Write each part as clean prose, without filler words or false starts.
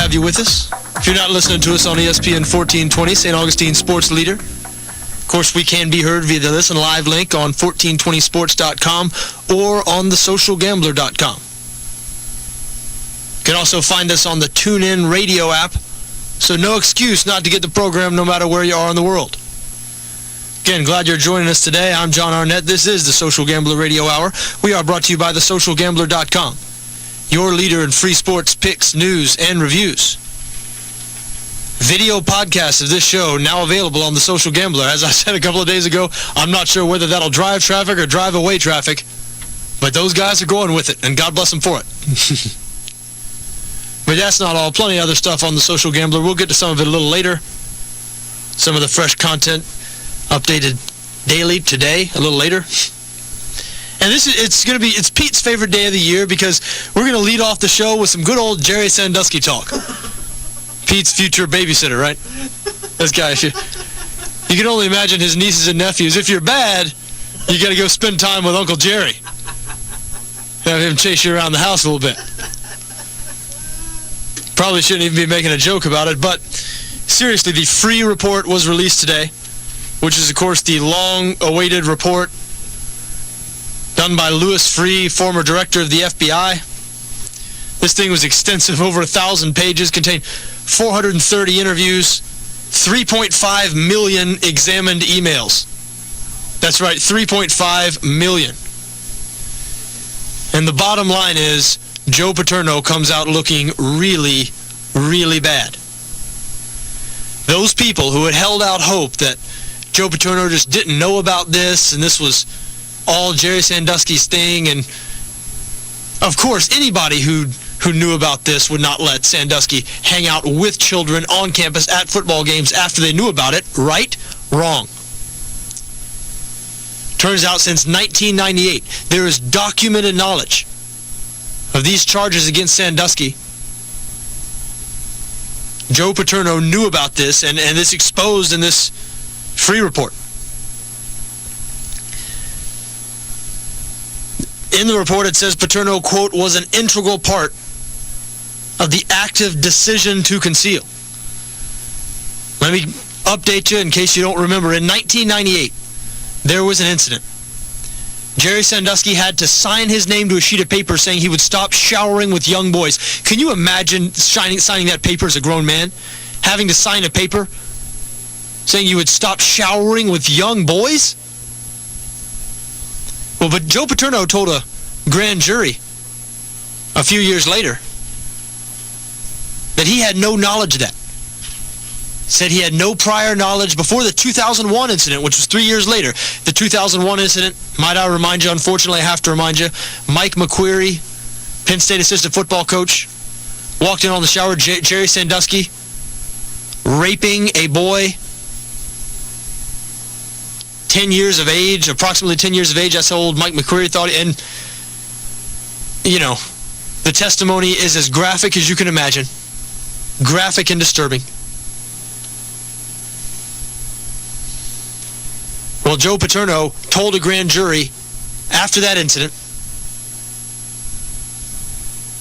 have you with us. If you're not listening to us on ESPN 1420, St. Augustine Sports Leader, of course, we can be heard via the Listen Live link on 1420sports.com or on thesocialgambler.com. You can also find us on the TuneIn radio app, so no excuse not to get the program no matter where you are in the world. Again, glad you're joining us today. I'm John Arnette. This is the Social Gambler Radio Hour. We are brought to you by thesocialgambler.com, your leader in free sports picks, news, and reviews. Video podcasts of this show now available on The Social Gambler. As I said a couple of days ago, I'm not sure whether that'll drive traffic or drive away traffic, but those guys are going with it, and God bless them for it. But that's not all. Plenty of other stuff on The Social Gambler. We'll get to some of it a little later. Some of the fresh content updated daily today, a little later. And it's Pete's favorite day of the year because we're going to lead off the show with some good old Jerry Sandusky talk. Pete's future babysitter, right? This guy, you can only imagine his nieces and nephews. If you're bad, you got to go spend time with Uncle Jerry. Have him chase you around the house a little bit. Probably shouldn't even be making a joke about it, but seriously, the free report was released today, which is, of course, the long-awaited report done by Louis Freeh, former director of the FBI. This thing was extensive, over 1,000 pages, contained 430 interviews, 3.5 million examined emails. That's right, 3.5 million. And the bottom line is, Joe Paterno comes out looking really, really bad. Those people who had held out hope that Joe Paterno just didn't know about this, and this was all Jerry Sandusky's thing, and of course anybody who knew about this would not let Sandusky hang out with children on campus at football games after they knew about it. Right? Wrong. Turns out since 1998, there is documented knowledge of these charges against Sandusky. Joe Paterno knew about this, and this exposed in this free report. In the report, it says Paterno, quote, was an integral part of the active decision to conceal. Let me update you in case you don't remember. In 1998, there was an incident. Jerry Sandusky had to sign his name to a sheet of paper saying he would stop showering with young boys. Can you imagine signing that paper as a grown man? Having to sign a paper saying you would stop showering with young boys? Well, but Joe Paterno told a grand jury a few years later that he had no knowledge of that. Said he had no prior knowledge before the 2001 incident, which was 3 years later. The 2001 incident, might I remind you, unfortunately I have to remind you, Mike McQueary, Penn State assistant football coach, walked in on the shower, Jerry Sandusky, raping a boy 10 years of age, approximately 10 years of age. That's how old Mike McQueary thought. And, you know, the testimony is as graphic as you can imagine. Graphic and disturbing. Well, Joe Paterno told a grand jury after that incident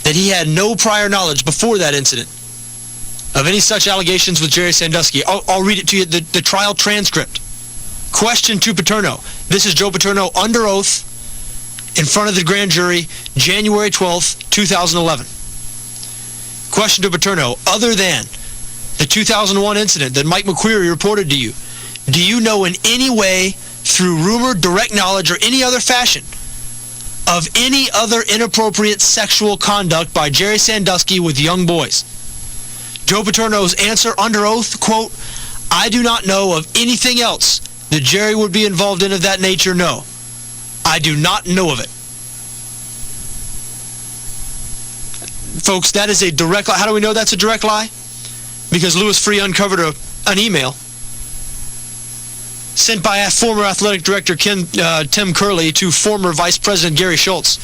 that he had no prior knowledge before that incident of any such allegations with Jerry Sandusky. I'll read it to you, the trial transcript. Question to Paterno. This is Joe Paterno under oath in front of the grand jury, January 12th, 2011. Question to Paterno. Other than the 2001 incident that Mike McQueary reported to you, do you know in any way, through rumor, direct knowledge, or any other fashion, of any other inappropriate sexual conduct by Jerry Sandusky with young boys? Joe Paterno's answer under oath, quote, I do not know of anything else that Jerry would be involved in of that nature, no. I do not know of it. Folks, that is a direct lie. How do we know that's a direct lie? Because Louis Freeh uncovered an email sent by former athletic director Tim Curley to former Vice President Gary Schultz.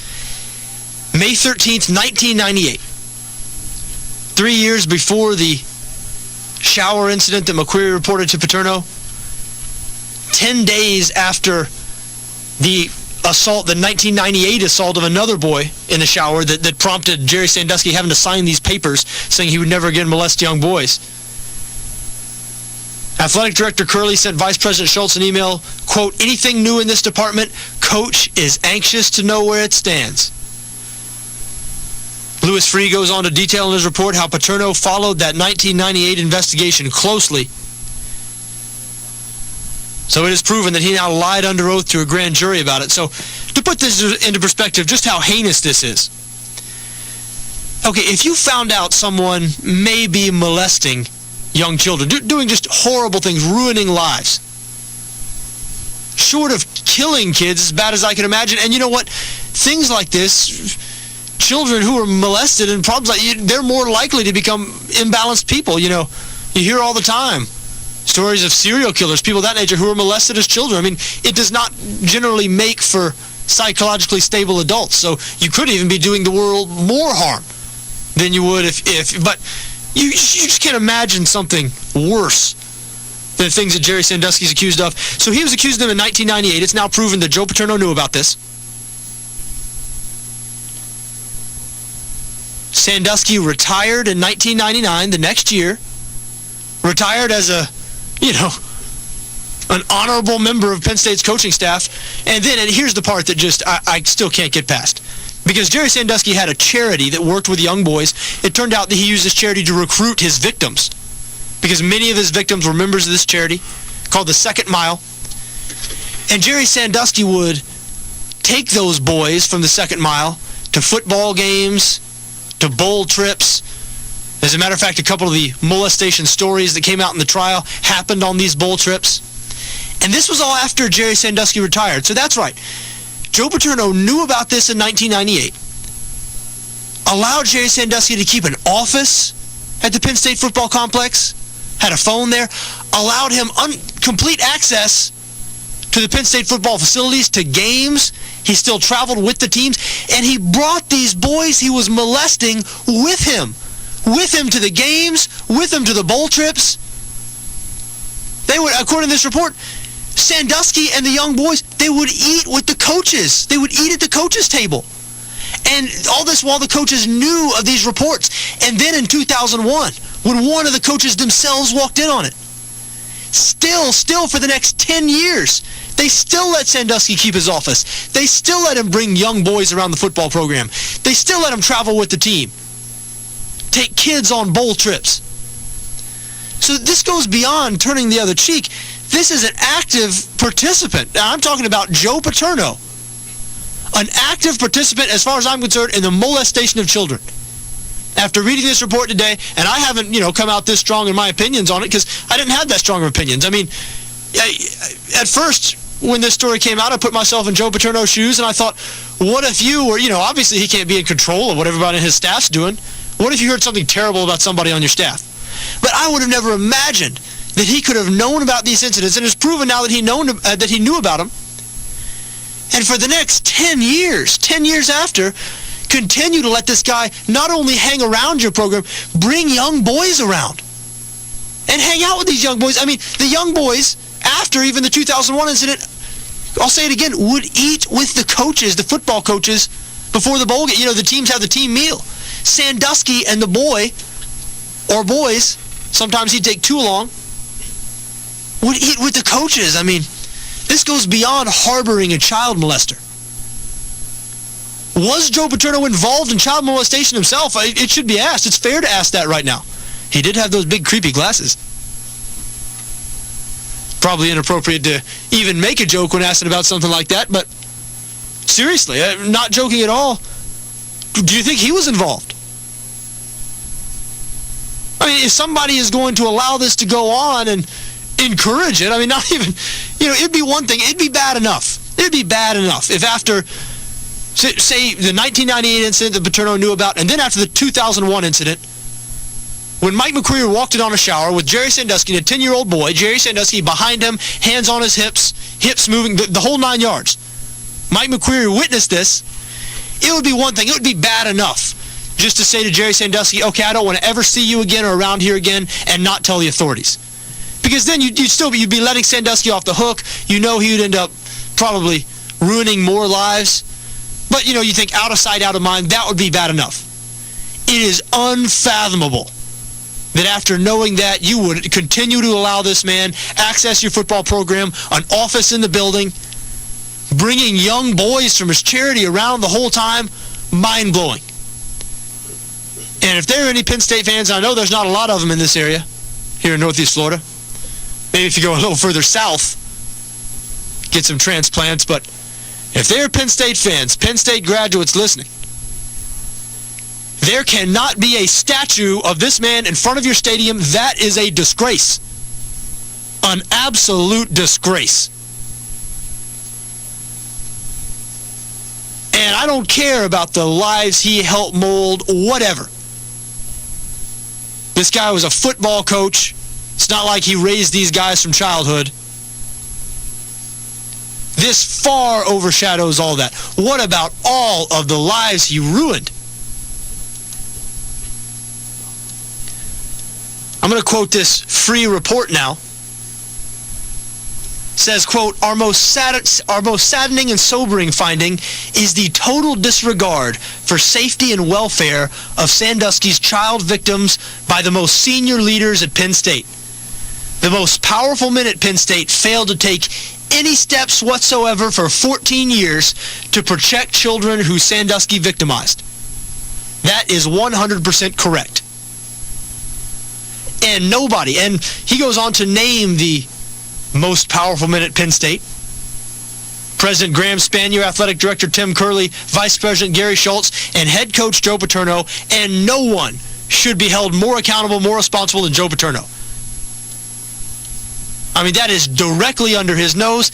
May 13th, 1998. 3 years before the shower incident that McQueary reported to Paterno. 10 days after the assault, the 1998 assault of another boy in the shower that prompted Jerry Sandusky having to sign these papers saying he would never again molest young boys. Athletic Director Curley sent Vice President Schultz an email, quote, "Anything new in this department? Coach is anxious to know where it stands." Louis Free goes on to detail in his report how Paterno followed that 1998 investigation closely. So it is proven that he now lied under oath to a grand jury about it. So to put this into perspective, just how heinous this is. Okay, if you found out someone may be molesting young children, doing just horrible things, ruining lives, short of killing kids, as bad as I can imagine, and you know what? Things like this, children who are molested and problems like they're more likely to become imbalanced people. You know, you hear all the time stories of serial killers, people of that nature who are molested as children. I mean, it does not generally make for psychologically stable adults. So you could even be doing the world more harm than you would but you just can't imagine something worse than the things that Jerry Sandusky's accused of. So he was accused of them in 1998. It's now proven that Joe Paterno knew about this. Sandusky retired in 1999, the next year. Retired as an honorable member of Penn State's coaching staff. And here's the part that just I still can't get past. Because Jerry Sandusky had a charity that worked with young boys. It turned out that he used this charity to recruit his victims. Because many of his victims were members of this charity called the Second Mile. And Jerry Sandusky would take those boys from the Second Mile to football games, to bowl trips. As a matter of fact, a couple of the molestation stories that came out in the trial happened on these bowl trips. And this was all after Jerry Sandusky retired. So that's right. Joe Paterno knew about this in 1998, allowed Jerry Sandusky to keep an office at the Penn State football complex, had a phone there, allowed him complete access to the Penn State football facilities, to games. He still traveled with the teams, and he brought these boys he was molesting with him to the games, with him to the bowl trips. They would, according to this report, Sandusky and the young boys, they would eat with the coaches. They would eat at the coaches' table. And all this while the coaches knew of these reports. And then in 2001, when one of the coaches themselves walked in on it, still for the next 10 years, they still let Sandusky keep his office. They still let him bring young boys around the football program. They still let him travel with the team, take kids on bowl trips. So this goes beyond turning the other cheek. This is an active participant. Now, I'm talking about Joe Paterno, an active participant, as far as I'm concerned, in the molestation of children. After reading this report today, and I haven't, come out this strong in my opinions on it because I didn't have that strong of opinions. I mean, at first, when this story came out, I put myself in Joe Paterno's shoes, and I thought, what if you were, obviously he can't be in control of what everybody in his staff's doing. What if you heard something terrible about somebody on your staff? But I would have never imagined that he could have known about these incidents, and it's proven now that he knew about them. And for the next 10 years after, continue to let this guy not only hang around your program, bring young boys around and hang out with these young boys. I mean, the young boys, after even the 2001 incident, I'll say it again, would eat with the coaches, the football coaches, before the bowl game. The teams have the team meal. Sandusky and the boy, or boys, sometimes he'd take too long, would eat with the coaches. I mean, this goes beyond harboring a child molester. Was Joe Paterno involved in child molestation himself? It should be asked. It's fair to ask that right now. He did have those big creepy glasses. Probably inappropriate to even make a joke when asked about something like that, but seriously, I'm not joking at all. Do you think he was involved? I mean, if somebody is going to allow this to go on and encourage it, I mean, not even, it'd be one thing. It'd be bad enough. It'd be bad enough if after, say, the 1998 incident that Paterno knew about, and then after the 2001 incident, when Mike McCreary walked in on a shower with Jerry Sandusky and a 10-year-old boy, Jerry Sandusky behind him, hands on his hips moving, the whole 9 yards. Mike McCreary witnessed this. It would be one thing. It would be bad enough just to say to Jerry Sandusky, okay, I don't want to ever see you again or around here again, and not tell the authorities. Because then you'd be letting Sandusky off the hook. He would end up probably ruining more lives. But, you think out of sight, out of mind, that would be bad enough. It is unfathomable that after knowing that, you would continue to allow this man access your football program, an office in the building, bringing young boys from his charity around the whole time. Mind-blowing. And if there are any Penn State fans, I know there's not a lot of them in this area, here in Northeast Florida. Maybe if you go a little further south, get some transplants. But if there are Penn State fans, Penn State graduates listening, there cannot be a statue of this man in front of your stadium. That is a disgrace. An absolute disgrace. And I don't care about the lives he helped mold, whatever. This guy was a football coach. It's not like he raised these guys from childhood. This far overshadows all that. What about all of the lives he ruined? I'm going to quote this free report now. It says, quote, our most saddening and sobering finding is the total disregard for safety and welfare of Sandusky's child victims by the most senior leaders at Penn State. The most powerful men at Penn State failed to take any steps whatsoever for 14 years to protect children who Sandusky victimized. That is 100% correct. And nobody, and he goes on to name the most powerful men at Penn State. President Graham Spanier, Athletic Director Tim Curley, Vice President Gary Schultz, and Head Coach Joe Paterno, and no one should be held more accountable, more responsible than Joe Paterno. I mean, that is directly under his nose.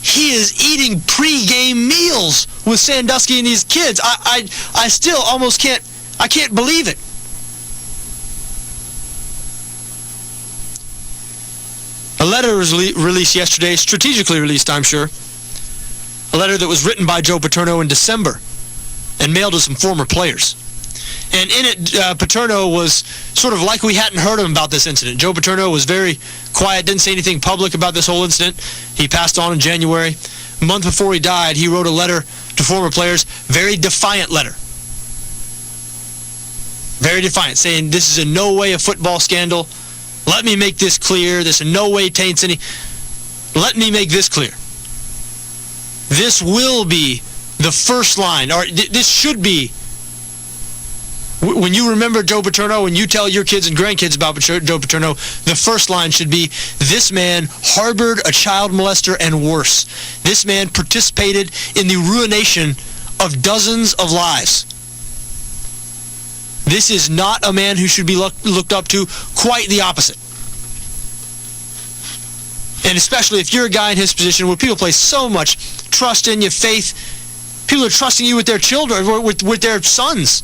He is eating pre-game meals with Sandusky and these kids. I still almost can't believe it. A letter was released yesterday, strategically released, I'm sure. A letter that was written by Joe Paterno in December and mailed to some former players. And in it, Paterno was sort of like we hadn't heard him about this incident. Joe Paterno was very quiet, didn't say anything public about this whole incident. He passed on in January. A month before he died, he wrote a letter to former players, very defiant letter. Very defiant, saying this is in no way a football scandal. Let me make this clear. This in no way taints any. Let me make this clear. This will be the first line, or this should be. When you remember Joe Paterno, when you tell your kids and grandkids about Joe Paterno, the first line should be, this man harbored a child molester and worse. This man participated in the ruination of dozens of lives. This is not a man who should be looked up to, quite the opposite. And especially if you're a guy in his position where people place so much trust in you, faith, people are trusting you with their children, with their sons,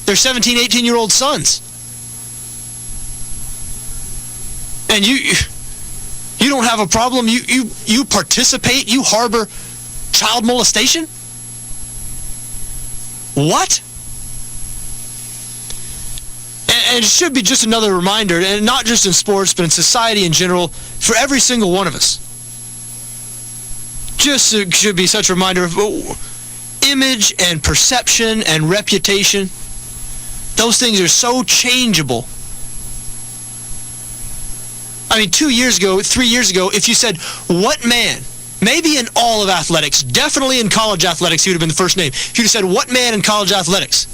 their 17, 18-year-old sons. And you don't have a problem, you participate, you harbor child molestation? What? And it should be just another reminder, and not just in sports, but in society in general, for every single one of us. Just should be such a reminder of image and perception and reputation. Those things are so changeable. I mean, 2 years ago, 3 years ago, if you said, what man, maybe in all of athletics, definitely in college athletics, he would have been the first name. If you'd have said, what man in college athletics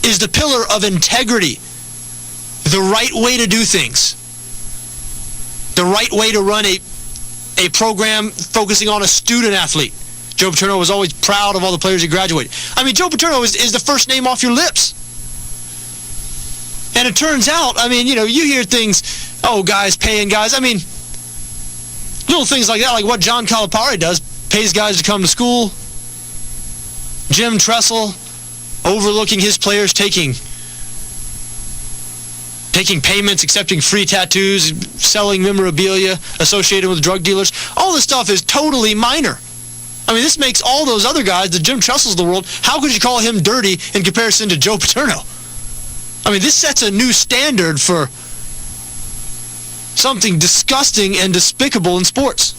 is the pillar of integrity, the right way to do things, the right way to run a program focusing on a student athlete? Joe Paterno was always proud of all the players he graduated. I mean, Joe Paterno is the first name off your lips. And it turns out, I mean, you hear things, guys paying guys. I mean, little things like that, like what John Calipari does, pays guys to come to school. Jim Tressel overlooking his players taking payments, accepting free tattoos, selling memorabilia associated with drug dealers. All this stuff is totally minor. I mean, this makes all those other guys, the Jim Tressels of the world, how could you call him dirty in comparison to Joe Paterno? I mean, this sets a new standard for something disgusting and despicable in sports.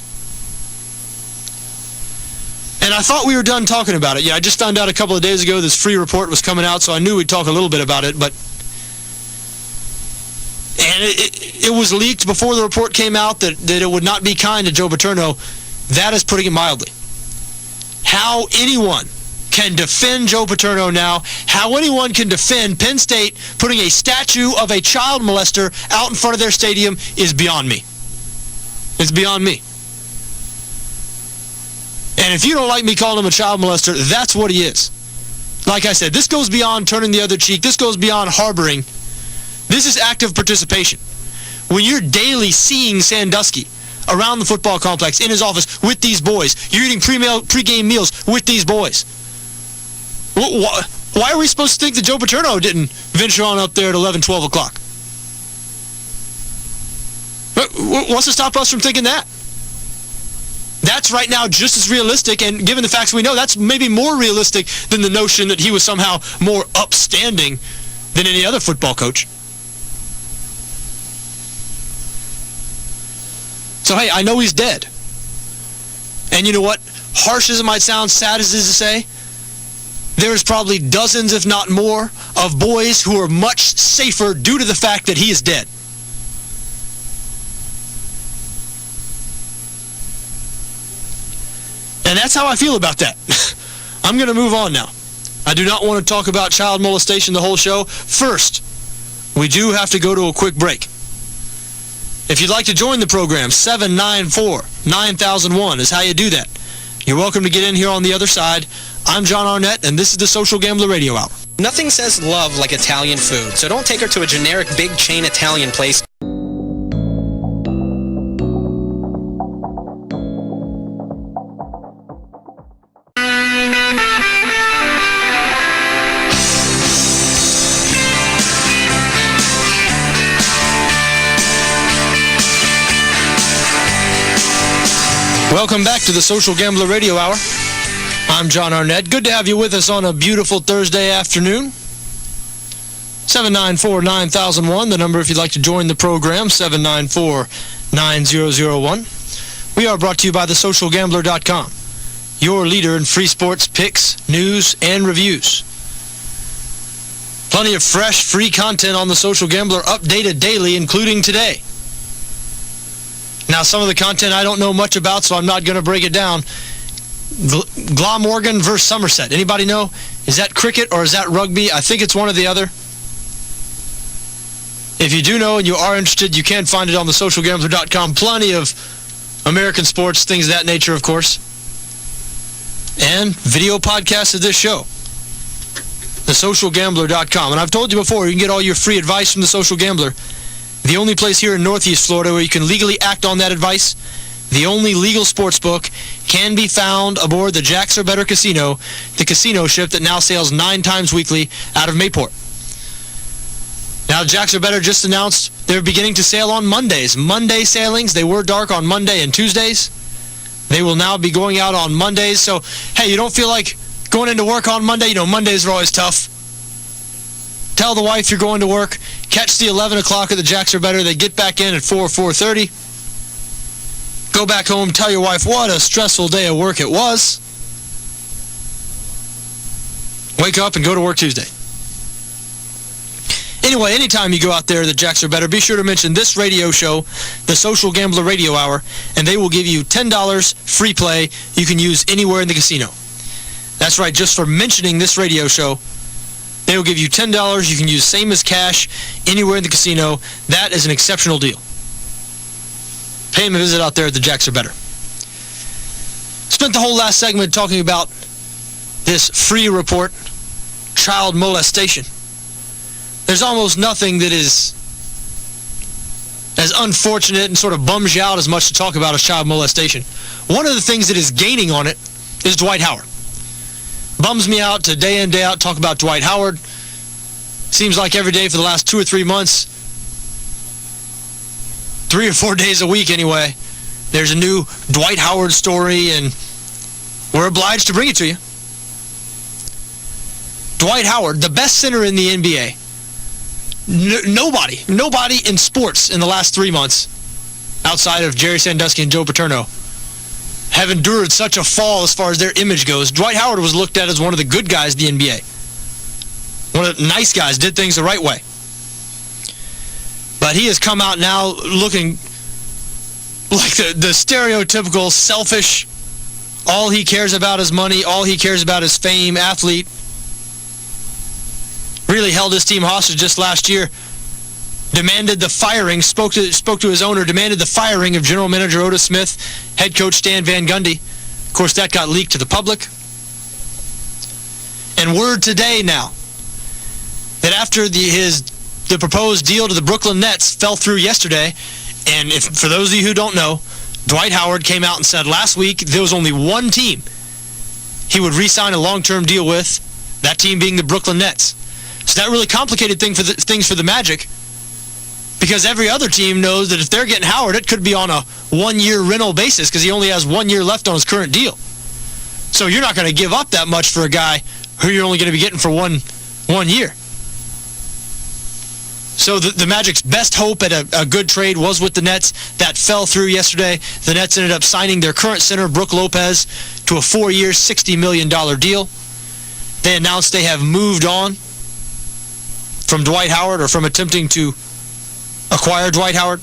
And I thought we were done talking about it. Yeah, I just found out a couple of days ago this free report was coming out, so I knew we'd talk a little bit about it. But and it was leaked before the report came out that it would not be kind to Joe Paterno. That is putting it mildly. How anyone can defend Joe Paterno now, how anyone can defend Penn State putting a statue of a child molester out in front of their stadium is beyond me. It's beyond me. And if you don't like me calling him a child molester, that's what he is. Like I said, this goes beyond turning the other cheek. This goes beyond harboring. This is active participation. When you're daily seeing Sandusky around the football complex, in his office, with these boys, you're eating pre-game meals with these boys. Why are we supposed to think that Joe Paterno didn't venture on up there at 11, 12 o'clock? What's to stop us from thinking that? That's right now just as realistic, and given the facts we know, that's maybe more realistic than the notion that he was somehow more upstanding than any other football coach. So, hey, I know he's dead. And you know what? Harsh as it might sound, sad as it is to say, there's probably dozens, if not more, of boys who are much safer due to the fact that he is dead. And that's how I feel about that. I'm going to move on now. I do not want to talk about child molestation the whole show. First, we do have to go to a quick break. If you'd like to join the program, 794-9001 is how you do that. You're welcome to get in here on the other side. I'm John Arnette, and this is the Social Gambler Radio Hour. Nothing says love like Italian food, so don't take her to a generic big chain Italian place. Welcome back to the Social Gambler Radio Hour. I'm John Arnette. Good to have you with us on a beautiful Thursday afternoon. 794-9001, the number if you'd like to join the program, 794-9001. We are brought to you by thesocialgambler.com, your leader in free sports picks, news, and reviews. Plenty of fresh, free content on the Social Gambler, updated daily, including today. Now, some of the content I don't know much about, so I'm not going to break it down. Glamorgan versus Somerset. Anybody know? Is that cricket or is that rugby? I think it's one or the other. If you do know and you are interested, you can find it on thesocialgambler.com. Plenty of American sports, things of that nature, of course. And video podcasts of this show. Thesocialgambler.com. And I've told you before, you can get all your free advice from The Social Gambler. The only place here in Northeast Florida where you can legally act on that advice, the only legal sports book, can be found aboard the Jacks Are Better Casino, the casino ship that now sails 9 times weekly out of Mayport. Now, the Jacks Are Better just announced they're beginning to sail on Mondays. Monday sailings, they were dark on Monday and Tuesdays. They will now be going out on Mondays. So, hey, you don't feel like going into work on Monday? You know, Mondays are always tough. Tell the wife you're going to work. Catch the 11 o'clock at the Jacks Are Better. They get back in at 4:30. Go back home, tell your wife what a stressful day of work it was. Wake up and go to work Tuesday. Anyway, anytime you go out there, the Jacks Are Better, be sure to mention this radio show, the Social Gambler Radio Hour, and they will give you $10 free play you can use anywhere in the casino. That's right, just for mentioning this radio show, they will give you $10 you can use same as cash anywhere in the casino. That is an exceptional deal. Pay them a visit out there at the Jacks Are Better. Spent the whole last segment talking about this free report, child molestation. There's almost nothing that is as unfortunate and sort of bums you out as much to talk about as child molestation. One of the things that is gaining on it is Dwight Howard. Bums me out to day in, day out talk about Dwight Howard. Seems like every day for the last 2 or 3 months, 3 or 4 days a week anyway, there's a new Dwight Howard story, and we're obliged to bring it to you. Dwight Howard, the best center in the NBA. Nobody in sports in the last 3 months, outside of Jerry Sandusky and Joe Paterno, have endured such a fall as far as their image goes. Dwight Howard was looked at as one of the good guys in the NBA. One of the nice guys, did things the right way. But he has come out now looking like the stereotypical selfish, all he cares about is money, all he cares about is fame, athlete. Really held his team hostage just last year. Demanded the firing, spoke to his owner, demanded the firing of general manager Otis Smith, head coach Stan Van Gundy. Of course, that got leaked to the public. And word today now that after the proposed deal to the Brooklyn Nets fell through yesterday, and for those of you who don't know, Dwight Howard came out and said last week there was only one team he would re-sign a long-term deal with, that team being the Brooklyn Nets. So that really complicated things for the Magic, because every other team knows that if they're getting Howard, it could be on a one-year rental basis because he only has 1 year left on his current deal. So you're not going to give up that much for a guy who you're only going to be getting for one year. So the Magic's best hope at a good trade was with the Nets. That fell through yesterday. The Nets ended up signing their current center, Brook Lopez, to a 4-year, $60 million deal. They announced they have moved on from Dwight Howard, or from attempting to acquire Dwight Howard.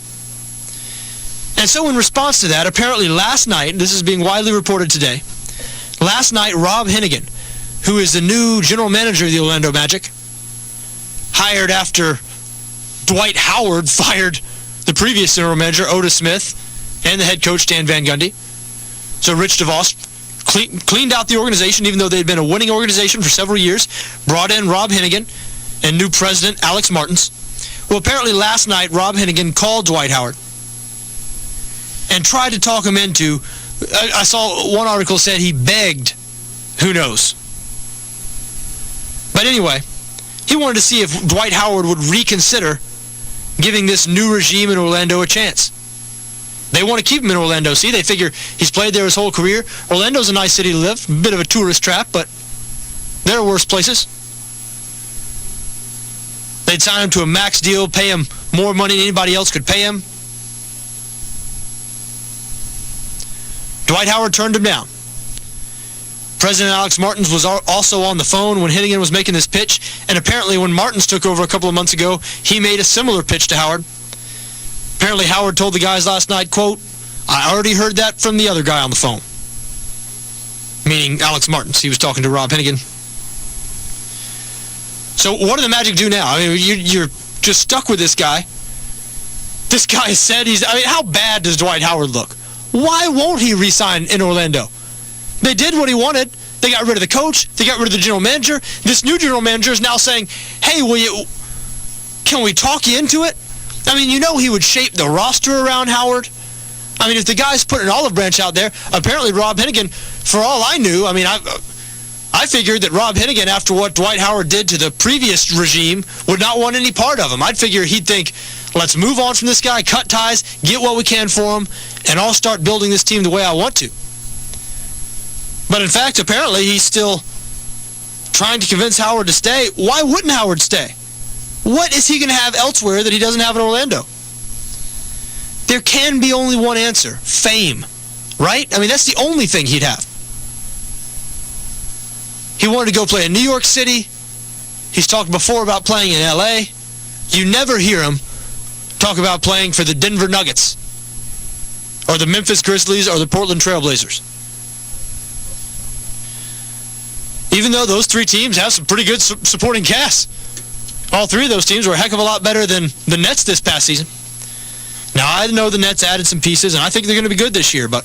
And so in response to that, apparently last night, this is being widely reported today, last night Rob Hennigan, who is the new general manager of the Orlando Magic, hired after Dwight Howard fired the previous general manager, Otis Smith, and the head coach, Stan Van Gundy. So Rich DeVos cleaned out the organization, even though they had been a winning organization for several years, brought in Rob Hennigan and new president, Alex Martins. Well, apparently last night, Rob Hennigan called Dwight Howard and tried to talk him into, I saw one article said he begged, who knows. But anyway, he wanted to see if Dwight Howard would reconsider giving this new regime in Orlando a chance. They want to keep him in Orlando. See, they figure he's played there his whole career. Orlando's a nice city to live, a bit of a tourist trap, but there are worse places. They'd sign him to a max deal, pay him more money than anybody else could pay him. Dwight Howard turned him down. President Alex Martins was also on the phone when Hennigan was making this pitch, and apparently when Martins took over a couple of months ago, he made a similar pitch to Howard. Apparently Howard told the guys last night, quote, "I already heard that from the other guy on the phone." Meaning Alex Martins. He was talking to Rob Hennigan. So what do the Magic do now? I mean, you're just stuck with this guy. This guy said how bad does Dwight Howard look? Why won't he re-sign in Orlando? They did what he wanted. They got rid of the coach. They got rid of the general manager. This new general manager is now saying, hey, can we talk you into it? I mean, he would shape the roster around Howard. I mean, if the guy's putting an olive branch out there, apparently Rob Hennigan, for all I knew, I mean, I figured that Rob Hennigan, after what Dwight Howard did to the previous regime, would not want any part of him. I'd figure he'd think, let's move on from this guy, cut ties, get what we can for him, and I'll start building this team the way I want to. But in fact, apparently he's still trying to convince Howard to stay. Why wouldn't Howard stay? What is he going to have elsewhere that he doesn't have in Orlando? There can be only one answer: fame, right? I mean, that's the only thing he'd have. He wanted to go play in New York City. He's talked before about playing in LA. You never hear him talk about playing for the Denver Nuggets or the Memphis Grizzlies or the Portland Trail Blazers. Even though those three teams have some pretty good supporting casts. All three of those teams were a heck of a lot better than the Nets this past season. Now, I know the Nets added some pieces, and I think they're going to be good this year, but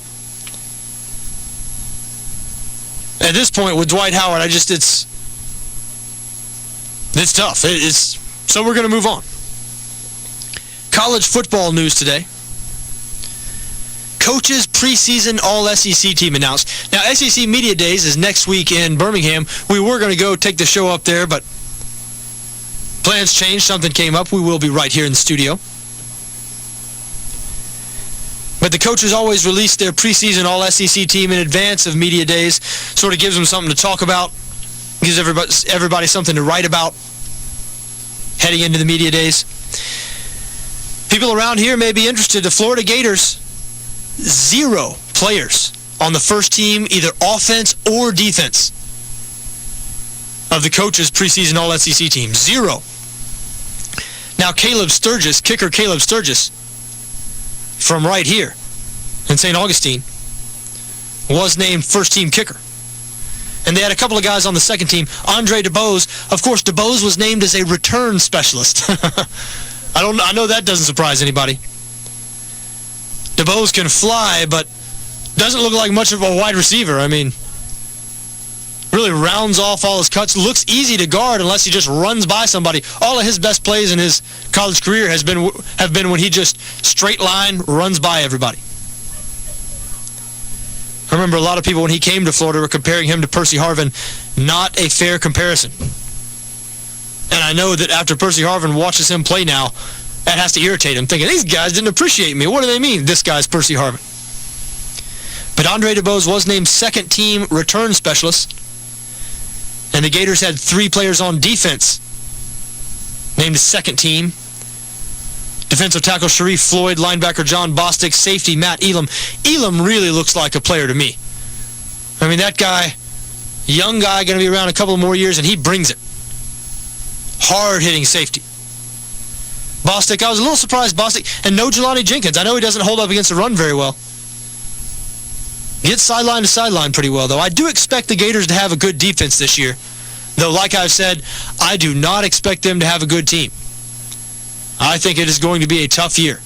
at this point with Dwight Howard, it's tough. So we're going to move on. College football news today. Coaches preseason All-SEC team announced. Now, SEC Media Days is next week in Birmingham. We were going to go take the show up there, but plans changed. Something came up. We will be right here in the studio. But the coaches always release their preseason All-SEC team in advance of Media Days. Sort of gives them something to talk about. Gives everybody something to write about heading into the Media Days. People around here may be interested. The Florida Gators, 0 players on the first team, either offense or defense, of the coaches' preseason All-SEC team. 0. Now, kicker Caleb Sturgis, from right here in St. Augustine, was named first-team kicker. And they had a couple of guys on the second team. Andre DeBose. Of course, DeBose was named as a return specialist. I know that doesn't surprise anybody. DeBose can fly, but doesn't look like much of a wide receiver. I mean, really rounds off all his cuts. Looks easy to guard unless he just runs by somebody. All of his best plays in his college career have been when he just straight line runs by everybody. I remember a lot of people when he came to Florida were comparing him to Percy Harvin. Not a fair comparison. And I know that after Percy Harvin watches him play now, that has to irritate him, thinking, these guys didn't appreciate me. What do they mean, this guy's Percy Harvin? But Andre DeBose was named second-team return specialist. And the Gators had 3 players on defense named as second team. Defensive tackle Sharif Floyd, linebacker John Bostic, safety Matt Elam. Elam really looks like a player to me. I mean, that guy, young guy, going to be around a couple more years, and he brings it. Hard-hitting safety. Bostic, I was a little surprised, Bostic, and no Jelani Jenkins. I know he doesn't hold up against the run very well. Gets sideline to sideline pretty well, though. I do expect the Gators to have a good defense this year. Though, like I've said, I do not expect them to have a good team. I think it is going to be a tough year.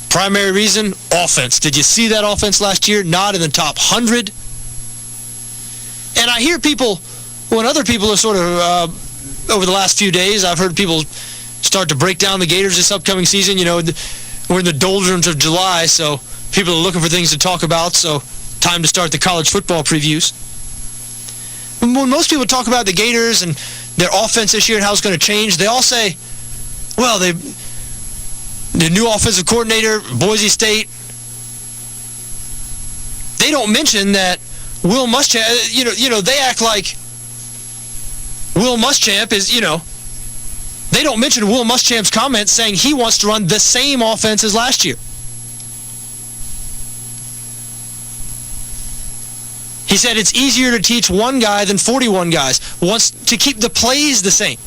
Primary reason, offense. Did you see that offense last year? Not in the top 100. And I hear people, when other people are sort of, over the last few days, I've heard people start to break down the Gators this upcoming season. You know, we're in the doldrums of July, so people are looking for things to talk about, so time to start the college football previews. When most people talk about the Gators and their offense this year and how it's going to change, they all say, well, the new offensive coordinator, Boise State, they don't mention that Will Muschamp, they act like Will Muschamp is, they don't mention Will Muschamp's comments saying he wants to run the same offense as last year. He said it's easier to teach one guy than 41 guys. Wants to keep the plays the same.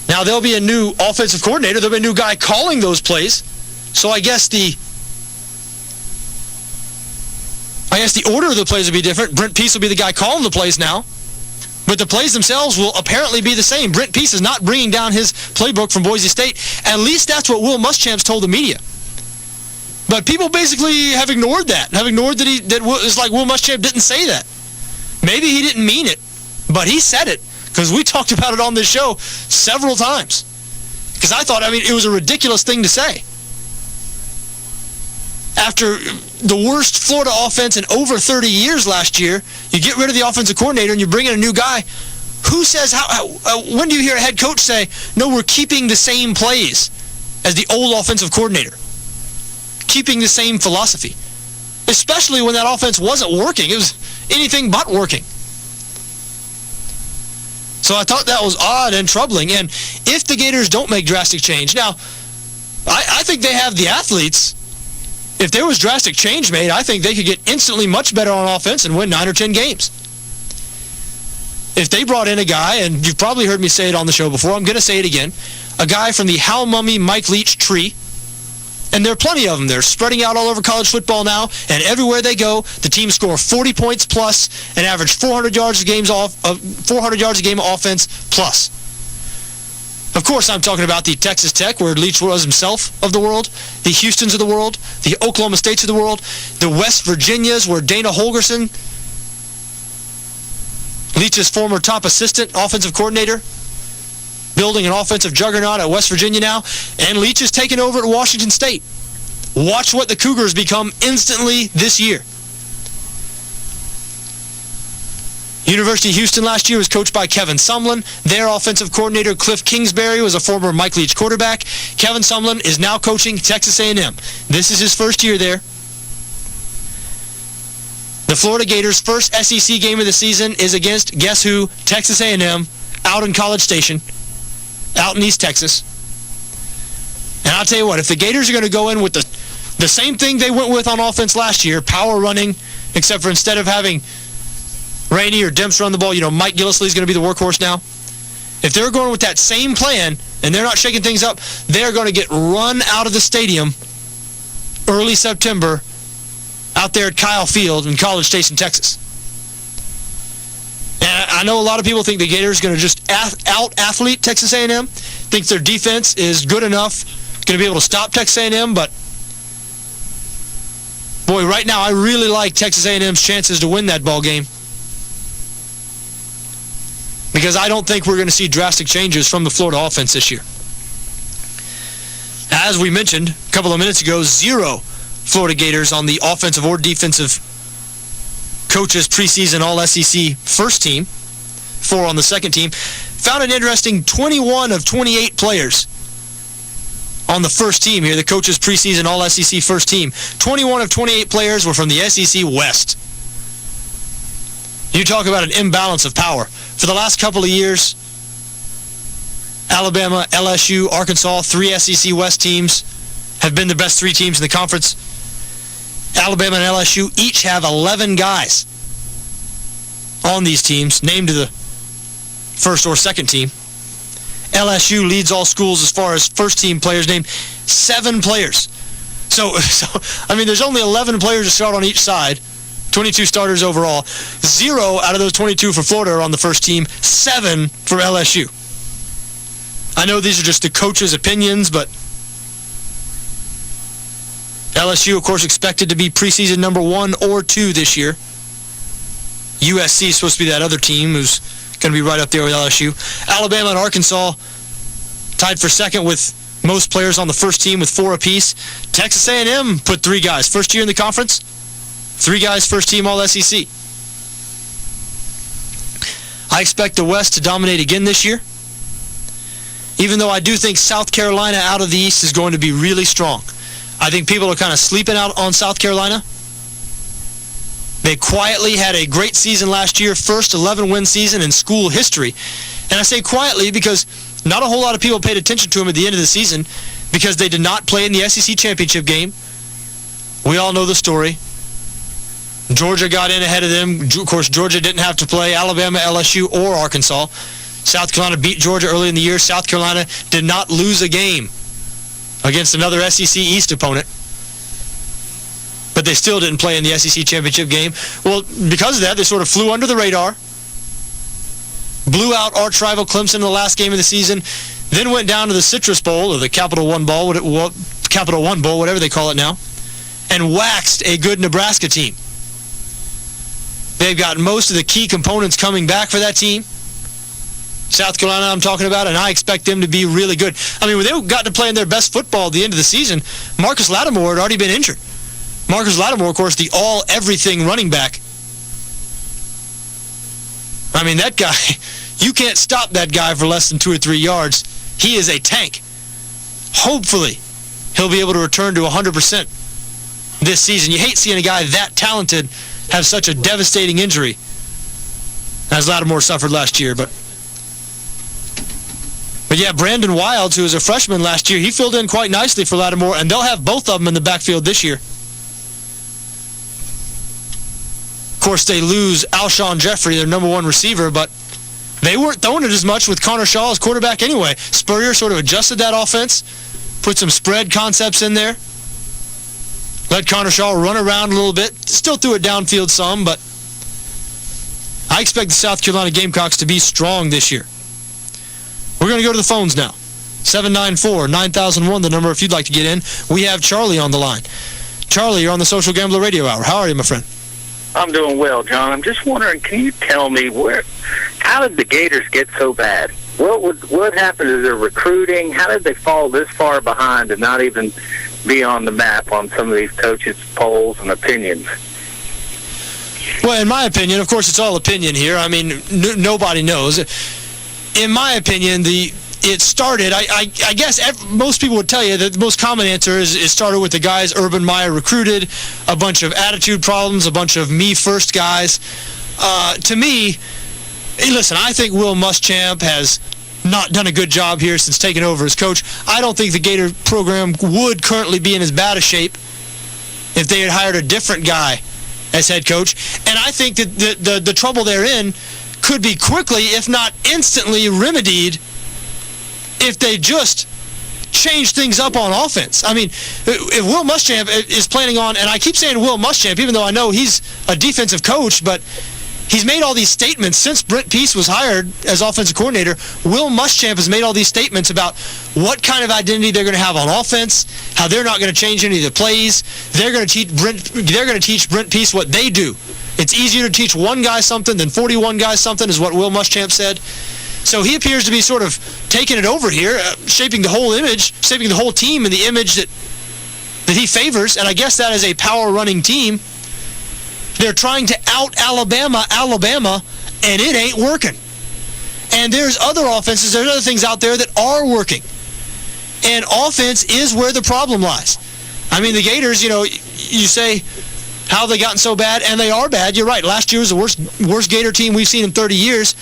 Now, there'll be a new offensive coordinator. There'll be a new guy calling those plays. So I guess the order of the plays will be different. Brent Peace will be the guy calling the plays now. But the plays themselves will apparently be the same. Brent Peace is not bringing down his playbook from Boise State. At least that's what Will Muschamp's told the media. But people basically have ignored that. Have ignored that it's like Will Muschamp didn't say that. Maybe he didn't mean it, but he said it because we talked about it on this show several times. Because I thought, it was a ridiculous thing to say. After the worst Florida offense in over 30 years last year, you get rid of the offensive coordinator and you bring in a new guy. Who says, when do you hear a head coach say, no, we're keeping the same plays as the old offensive coordinator? Keeping the same philosophy, especially when that offense wasn't working. It was anything but working. So I thought that was odd and troubling. And if the Gators don't make drastic change, now, I think they have the athletes. If there was drastic change made, I think they could get instantly much better on offense and win 9 or 10 games. If they brought in a guy, and you've probably heard me say it on the show before, I'm going to say it again, a guy from the Hal Mummy Mike Leach tree. And there are plenty of them. They're spreading out all over college football now, and everywhere they go, the teams score 40 points plus and average 400 yards a game offense plus. Of course, I'm talking about the Texas Tech, where Leach was himself of the world, the Houstons of the world, the Oklahoma States of the world, the West Virginias, where Dana Holgorsen, Leach's former top assistant, offensive coordinator, building an offensive juggernaut at West Virginia now, and Leach is taking over at Washington State. Watch what the Cougars become instantly this year. University of Houston last year was coached by Kevin Sumlin. Their offensive coordinator, Cliff Kingsbury, was a former Mike Leach quarterback. Kevin Sumlin is now coaching Texas A&M. This is his first year there. The Florida Gators' first SEC game of the season is against, guess who? Texas A&M, out in College Station, out in East Texas. And I'll tell you what, if the Gators are going to go in with the The same thing they went with on offense last year, power running, except for instead of having Rainey or Demps run the ball, Mike Gillislee's going to be the workhorse now. If they're going with that same plan and they're not shaking things up, they're going to get run out of the stadium early September out there at Kyle Field in College Station, Texas. And I know a lot of people think the Gators are going to just out-athlete Texas A&M, thinks their defense is good enough, going to be able to stop Texas A&M, but boy, right now I really like Texas A&M's chances to win that ball game, because I don't think we're going to see drastic changes from the Florida offense this year. As we mentioned a couple of minutes ago, 0 Florida Gators on the offensive or defensive coaches preseason All-SEC first team, 4 on the second team. Found an interesting 21 of 28 players on the first team here, the coaches preseason All-SEC first team. 21 of 28 players were from the SEC West. You talk about an imbalance of power. For the last couple of years, Alabama, LSU, Arkansas, 3 SEC West teams have been the best 3 teams in the conference. Alabama and LSU each have 11 guys on these teams, named to the first or second team. LSU leads all schools as far as first-team players named, 7 players. So there's only 11 players to start on each side, 22 starters overall. 0 out of those 22 for Florida are on the first team, 7 for LSU. I know these are just the coaches' opinions, but LSU, of course, expected to be preseason number 1 or 2 this year. USC is supposed to be that other team who's going to be right up there with LSU. Alabama and Arkansas tied for second with most players on the first team with 4 apiece. Texas A&M put 3 guys. First year in the conference, 3 guys first team All-SEC. I expect the West to dominate again this year, even though I do think South Carolina out of the East is going to be really strong. I think people are kind of sleeping out on South Carolina. They quietly had a great season last year, first 11-win season in school history. And I say quietly because not a whole lot of people paid attention to them at the end of the season because they did not play in the SEC championship game. We all know the story. Georgia got in ahead of them. Of course, Georgia didn't have to play Alabama, LSU, or Arkansas. South Carolina beat Georgia early in the year. South Carolina did not lose a game against another SEC East opponent. But they still didn't play in the SEC championship game. Well, because of that, they sort of flew under the radar, blew out arch rival Clemson in the last game of the season, then went down to the Citrus Bowl, or the Capital One Bowl, whatever they call it now, and waxed a good Nebraska team. They've got most of the key components coming back for that team. South Carolina I'm talking about, and I expect them to be really good. I mean, when they got to playing their best football at the end of the season, Marcus Lattimore had already been injured. Marcus Lattimore, of course, the all-everything running back. I mean, that guy, you can't stop that guy for less than 2 or 3 yards. He is a tank. Hopefully, he'll be able to return to 100% this season. You hate seeing a guy that talented have such a devastating injury as Lattimore suffered last year, But yeah, Brandon Wilds, who was a freshman last year, he filled in quite nicely for Lattimore, and they'll have both of them in the backfield this year. Of course, they lose Alshon Jeffrey, their number 1 receiver, but they weren't throwing it as much with Connor Shaw as quarterback anyway. Spurrier sort of adjusted that offense, put some spread concepts in there, let Connor Shaw run around a little bit, still threw it downfield some, but I expect the South Carolina Gamecocks to be strong this year. We're going to go to the phones now. 794-9001, the number if you'd like to get in. We have Charlie on the line. Charlie, you're on the Social Gambler Radio Hour. How are you, my friend? I'm doing well, John. I'm just wondering, can you tell me how did the Gators get so bad? What happened to their recruiting? How did they fall this far behind and not even be on the map on some of these coaches' polls and opinions? Well, in my opinion, of course, it's all opinion here. I mean, nobody knows. In my opinion, it started, I guess most people would tell you that the most common answer is it started with the guys Urban Meyer recruited, a bunch of attitude problems, a bunch of me-first guys. To me, listen, I think Will Muschamp has not done a good job here since taking over as coach. I don't think the Gator program would currently be in as bad a shape if they had hired a different guy as head coach. And I think that the trouble they're in could be quickly, if not instantly, remedied if they just change things up on offense. I mean, if Will Muschamp is planning on, and I keep saying Will Muschamp, even though I know he's a defensive coach, but he's made all these statements since Brent Pease was hired as offensive coordinator. Will Muschamp has made all these statements about what kind of identity they're going to have on offense, how they're not going to change any of the plays. They're going to teach Brent Pease what they do. It's easier to teach one guy something than 41 guys something, is what Will Muschamp said. So he appears to be sort of taking it over here, shaping the whole image, shaping the whole team in the image that he favors, and I guess that is a power-running team. They're trying to out-Alabama, and it ain't working. And there's other offenses, there's other things out there that are working. And offense is where the problem lies. I mean, the Gators, you say, how have they gotten so bad? And they are bad. You're right. Last year was the worst Gator team we've seen in 30 years.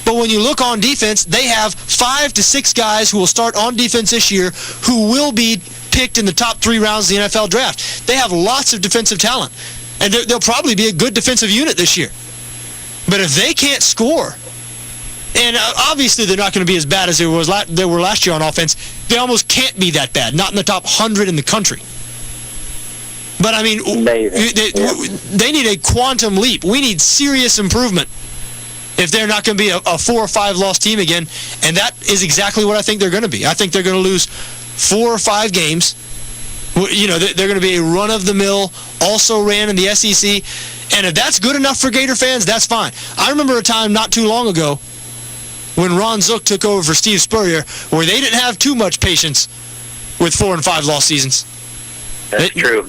But when you look on defense, they have 5 to 6 guys who will start on defense this year who will be picked in the top 3 rounds of the NFL draft. They have lots of defensive talent. And they'll probably be a good defensive unit this year. But if they can't score, and obviously they're not going to be as bad as they were last year on offense, they almost can't be that bad, not in the top 100 in the country. But, I mean, they need a quantum leap. We need serious improvement if they're not going to be a 4 or 5 loss team again. And that is exactly what I think they're going to be. I think they're going to lose 4 or 5 games. They're going to be a run-of-the-mill, also ran in the SEC. And if that's good enough for Gator fans, that's fine. I remember a time not too long ago when Ron Zook took over for Steve Spurrier where they didn't have too much patience with 4 and 5 loss seasons. That's true.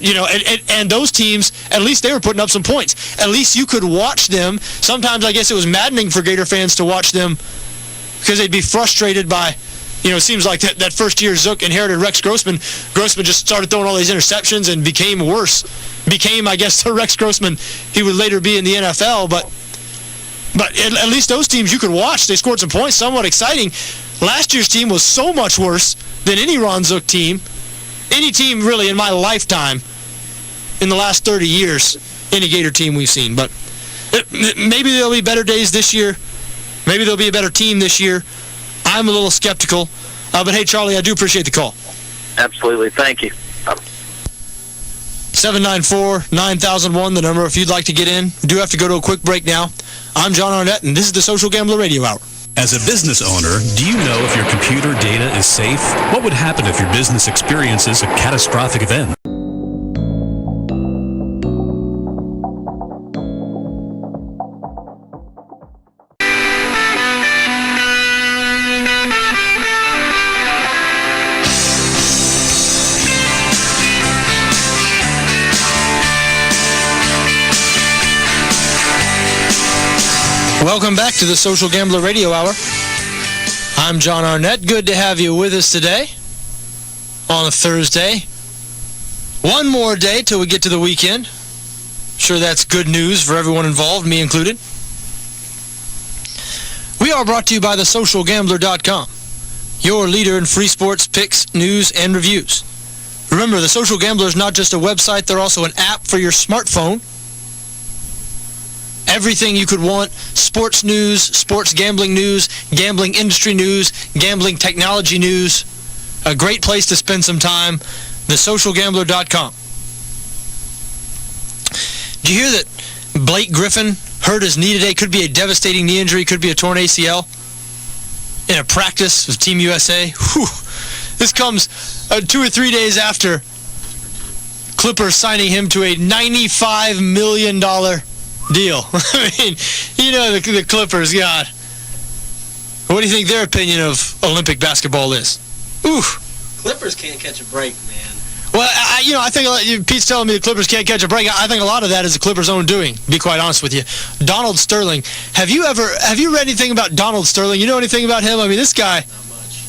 And those teams, at least they were putting up some points. At least you could watch them. Sometimes I guess it was maddening for Gator fans to watch them because they'd be frustrated by, it seems like that first year Zook inherited Rex Grossman. Grossman just started throwing all these interceptions and became worse. Became, I guess, the Rex Grossman he would later be in the NFL. But at least those teams you could watch. They scored some points, somewhat exciting. Last year's team was so much worse than any Ron Zook team. Any team, really, in my lifetime, in the last 30 years, any Gator team we've seen. But maybe there'll be better days this year. Maybe there'll be a better team this year. I'm a little skeptical. But, hey, Charlie, I do appreciate the call. Absolutely. Thank you. 794-9001, the number if you'd like to get in. We do have to go to a quick break now. I'm John Arnette, and this is the Social Gambler Radio Hour. As a business owner, do you know if your computer data is safe? What would happen if your business experiences a catastrophic event? Welcome back to the Social Gambler Radio Hour. I'm John Arnette. Good to have you with us today on a Thursday. One more day till we get to the weekend. Sure, that's good news for everyone involved, me included. We are brought to you by thesocialgambler.com, your leader in free sports picks, news, and reviews. Remember, the Social Gambler is not just a website, they're also an app for your smartphone. Everything you could want, sports news, sports gambling news, gambling industry news, gambling technology news. A great place to spend some time, thesocialgambler.com. Did you hear that Blake Griffin hurt his knee today? Could be a devastating knee injury, could be a torn ACL in a practice with Team USA. Whew. This comes 2 or 3 days after Clippers signing him to a $95 million deal. I mean, the Clippers, God. What do you think their opinion of Olympic basketball is? Ooh. Clippers can't catch a break, man. Well, I think Pete's telling me the Clippers can't catch a break. I think a lot of that is the Clippers' own doing, to be quite honest with you. Donald Sterling. Have you read anything about Donald Sterling? You know anything about him? I mean, this guy, Not much.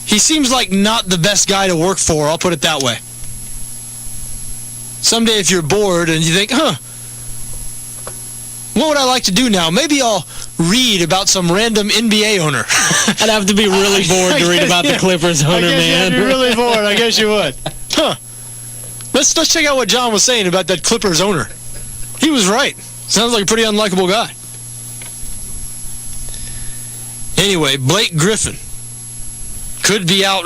he seems like not the best guy to work for, I'll put it that way. Someday if you're bored and you think, what would I like to do now? Maybe I'll read about some random NBA owner. I'd have to be really bored to read about the Clippers owner, man. You'd be really bored. I guess you would. Let's check out what John was saying about that Clippers owner. He was right. Sounds like a pretty unlikable guy. Anyway, Blake Griffin could be out.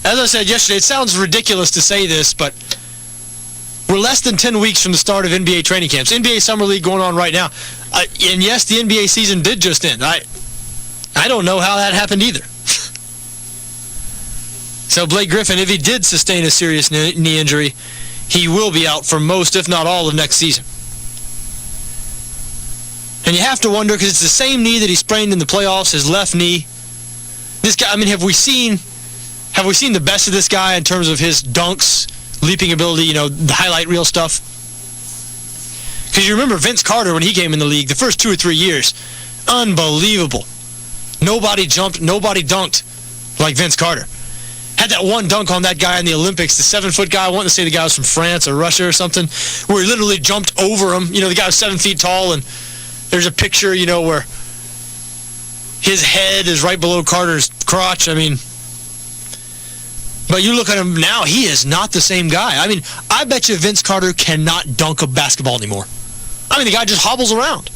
As I said yesterday, it sounds ridiculous to say this, but we're less than 10 weeks from the start of NBA training camps. NBA Summer League going on right now. And yes, the NBA season did just end. I don't know how that happened either. So Blake Griffin, if he did sustain a serious knee injury, he will be out for most, if not all, of next season. And you have to wonder, because it's the same knee that he sprained in the playoffs, his left knee. This guy, I mean, have we seen the best of this guy in terms of his dunks, leaping ability, the highlight reel stuff? Because you remember Vince Carter, when he came in the league, the first 2 or 3 years, unbelievable. Nobody jumped, nobody dunked like Vince Carter. Had that one dunk on that guy in the Olympics, the 7-foot guy. I want to say the guy was from France or Russia or something, where he literally jumped over him. The guy was 7 feet tall, and there's a picture, where his head is right below Carter's crotch. I mean, but you look at him now, he is not the same guy. I mean, I bet you Vince Carter cannot dunk a basketball anymore. I mean, the guy just hobbles around.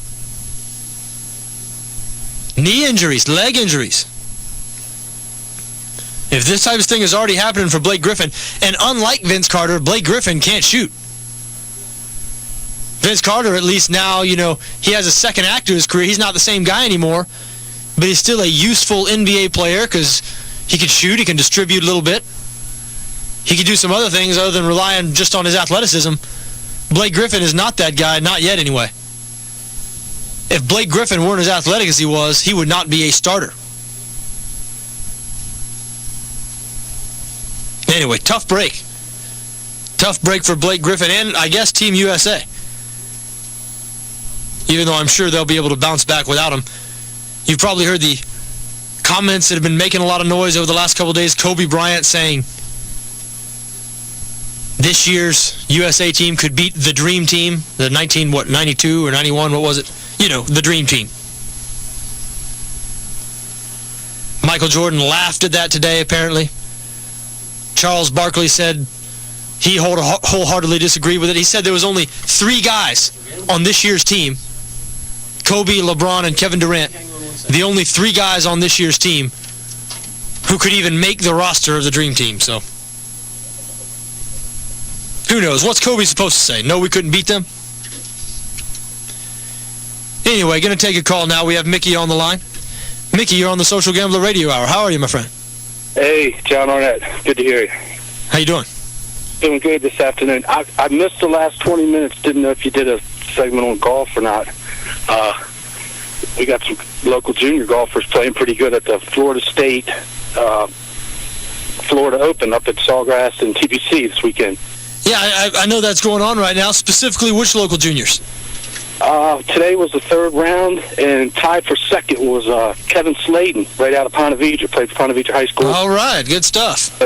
Knee injuries, leg injuries. If this type of thing is already happening for Blake Griffin, and unlike Vince Carter, Blake Griffin can't shoot. Vince Carter, at least now, he has a second act to his career. He's not the same guy anymore, but he's still a useful NBA player because he can shoot, he can distribute a little bit. He can do some other things other than relying just on his athleticism. Blake Griffin is not that guy, not yet anyway. If Blake Griffin weren't as athletic as he was, he would not be a starter. Anyway, tough break. Tough break for Blake Griffin and, I guess, Team USA. Even though I'm sure they'll be able to bounce back without him. You've probably heard the comments that have been making a lot of noise over the last couple of days. Kobe Bryant saying this year's USA team could beat the Dream Team, the 92 or 91, what was it? The Dream Team. Michael Jordan laughed at that today, apparently. Charles Barkley said he wholeheartedly disagreed with it. He said there was only 3 guys on this year's team, Kobe, LeBron, and Kevin Durant, the only 3 guys on this year's team who could even make the roster of the Dream Team. So, who knows? What's Kobe supposed to say? No, we couldn't beat them? Anyway, going to take a call now. We have Mickey on the line. Mickey, you're on the Social Gambler Radio Hour. How are you, my friend? Hey, John Arnette. Good to hear you. How you doing? Doing good this afternoon. I missed the last 20 minutes. Didn't know if you did a segment on golf or not. We got some local junior golfers playing pretty good at the Florida State Florida Open up at Sawgrass and TBC this weekend. Yeah, I know that's going on right now. Specifically, which local juniors? Today was the 3rd round, and tied for 2nd was Kevin Sladen, right out of Ponte Vedra, played for Ponte Vedra High School. All right, good stuff.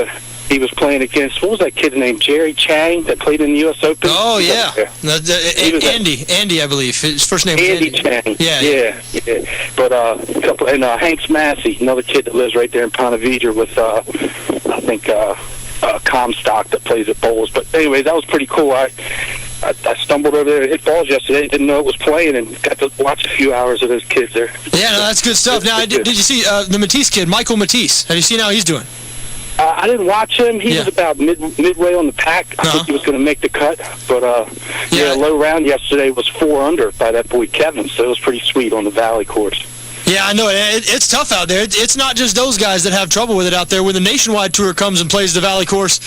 He was playing against, what was that kid's name, Jerry Chang, that played in the U.S. Open? Oh, yeah. Andy, I believe. His first name was Andy Chang. Yeah. But Hanks Massey, another kid that lives right there in Ponte Vedra with, I think, Comstock that plays at Bowles. But anyway, that was pretty cool. I stumbled over there, hit balls yesterday, didn't know it was playing, and got to watch a few hours of those kids there. Yeah, no, that's good stuff. Now, did you see the Matisse kid, Michael Matisse? Have you seen how he's doing? I didn't watch him. He was about midway on the pack. I think he was going to make the cut. But, low round yesterday was 4 under by that boy Kevin, so it was pretty sweet on the Valley course. Yeah, I know. It's tough out there. It's not just those guys that have trouble with it out there. When the Nationwide Tour comes and plays the Valley course,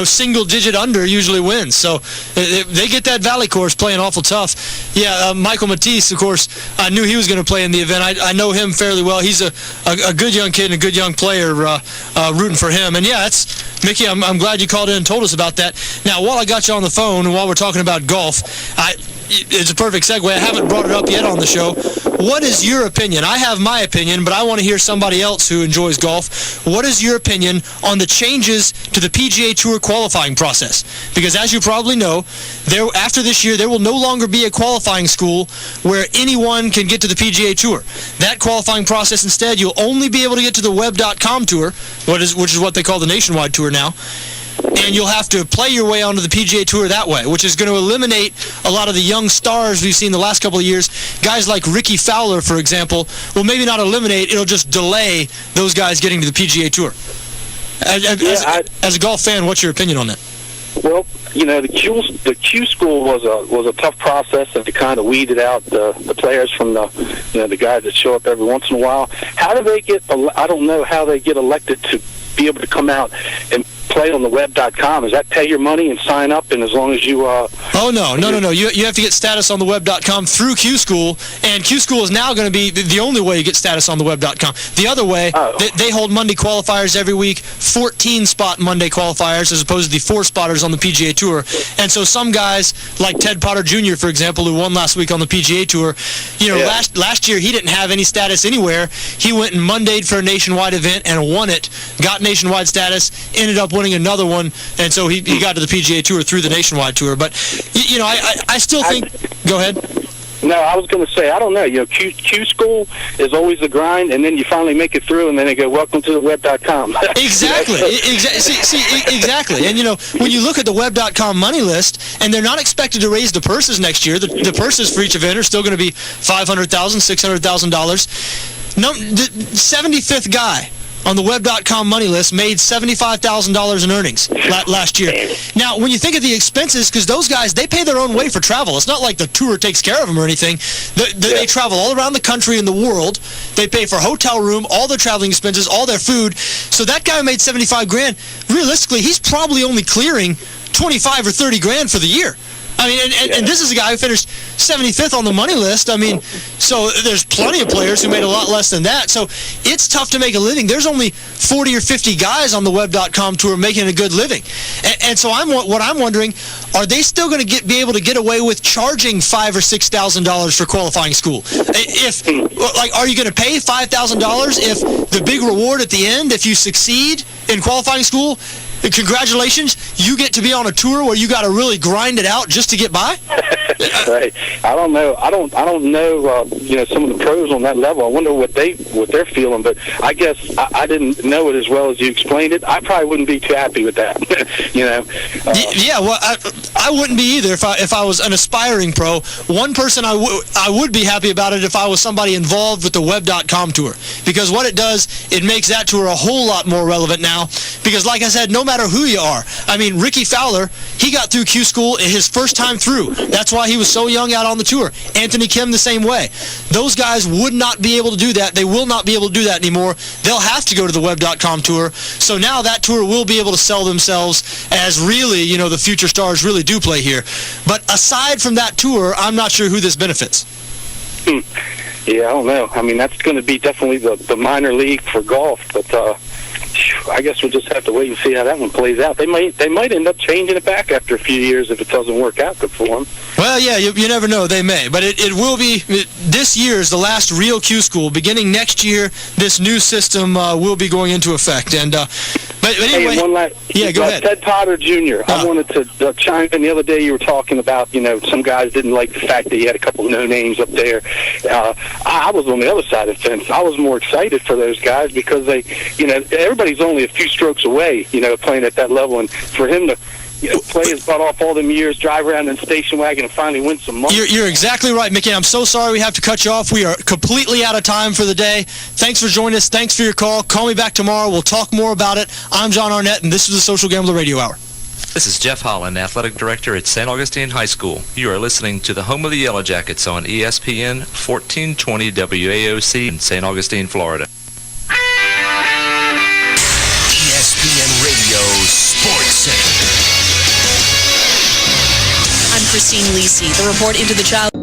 single-digit under usually wins. So they get that Valley course playing awful tough. Yeah, Michael Matisse, of course, I knew he was going to play in the event. I know him fairly well. He's a good young kid and a good young player, rooting for him. And, yeah, Mickey, I'm glad you called in and told us about that. Now, while I got you on the phone and while we're talking about golf, it's a perfect segue. I haven't brought it up yet on the show. What is your opinion? I have my opinion, but I want to hear somebody else who enjoys golf. What is your opinion on the changes to the PGA Tour qualifying process? Because as you probably know, after this year, there will no longer be a qualifying school where anyone can get to the PGA Tour. That qualifying process, instead, you'll only be able to get to the web.com tour, which is what they call the Nationwide Tour now. and you'll have to play your way onto the PGA Tour that way, which is going to eliminate a lot of the young stars we've seen the last couple of years. Guys like Ricky Fowler, for example, will maybe not eliminate, it'll just delay those guys getting to the PGA Tour. As a golf fan, what's your opinion on that? Well, the Q school was a tough process, and to kind of weeded out the players from the guys that show up every once in a while. How do they get? I don't know how they get elected to be able to come out and play on the web.com. Is that pay your money and sign up, and as long as you... Oh, no. You have to get status on the web.com through Q School, and Q School is now going to be the only way you get status on the web.com. The other way, they hold Monday qualifiers every week, 14-spot Monday qualifiers, as opposed to the 4-spotters on the PGA Tour. And so some guys, like Ted Potter Jr., for example, who won last week on the PGA Tour, last year he didn't have any status anywhere. He went and Mondayed for a nationwide event and won it, got nationwide status, ended up winning another one, and so he got to the PGA Tour through the nationwide tour. But I still think. Go ahead. No, I was going to say, I don't know. Q School is always the grind, and then you finally make it through, and then they go, welcome to the web.com. Exactly. Exactly. And, when you look at the web.com money list, and they're not expected to raise the purses next year, the purses for each event are still going to be $500,000, $600,000. No, the 75th guy on the web.com money list made $75,000 in earnings last year. Now, when you think of the expenses, because those guys, they pay their own way for travel. It's not like the tour takes care of them or anything. They travel all around the country and the world. They pay for hotel room, all their traveling expenses, all their food. So that guy who made $75,000, realistically, he's probably only clearing $25 or $30,000 for the year. I mean, and this is a guy who finished 75th on the money list. I mean, so there's plenty of players who made a lot less than that. So it's tough to make a living. There's only 40 or 50 guys on the web.com tour making a good living. And so what I'm wondering, are they still going to be able to get away with charging $5,000 or $6,000 for qualifying school? Are you going to pay $5,000 if the big reward at the end, if you succeed in qualifying school, congratulations, you get to be on a tour where you got to really grind it out just to get by? Right. I don't know. I don't know. Some of the pros on that level. I wonder what they're feeling. But I guess I didn't know it as well as you explained it. I probably wouldn't be too happy with that. Yeah. Well, I wouldn't be either if I was an aspiring pro. One person I would be happy about it if I was somebody involved with the web.com tour, because what it does, it makes that tour a whole lot more relevant now. Because like I said, no matter who you are. I mean, Ricky Fowler, he got through Q School his first time through. That's why he was so young out on the tour. Anthony Kim the same way. Those guys would not be able to do that. They will not be able to do that anymore. They'll have to go to the web.com tour. So now that tour will be able to sell themselves as really, the future stars really do play here. But aside from that tour, I'm not sure who this benefits. Yeah, I don't know. I mean, that's going to be definitely the minor league for golf, but I guess we'll just have to wait and see how that one plays out. They might end up changing it back after a few years if it doesn't work out good for them. Well, yeah, you never know. They may. But it will be, this year is the last real Q School. Beginning next year, this new system will be going into effect. And but anyway, hey, go ahead. Ted Potter Jr., I wanted to chime in. The other day you were talking about, some guys didn't like the fact that you had a couple of no-names up there. I was on the other side of the fence. I was more excited for those guys because they, everybody's only a few strokes away, playing at that level. And for him to play his butt off all them years, drive around in a station wagon, and finally win some money. You're exactly right, Mickey. I'm so sorry we have to cut you off. We are completely out of time for the day. Thanks for joining us. Thanks for your call. Call me back tomorrow. We'll talk more about it. I'm John Arnette, and this is the Social Gambler Radio Hour. This is Jeff Holland, Athletic Director at St. Augustine High School. You are listening to the home of the Yellow Jackets on ESPN 1420 WAOC in St. Augustine, Florida. ESPN Radio Sports Center. I'm Christine Lisi. The report into the child...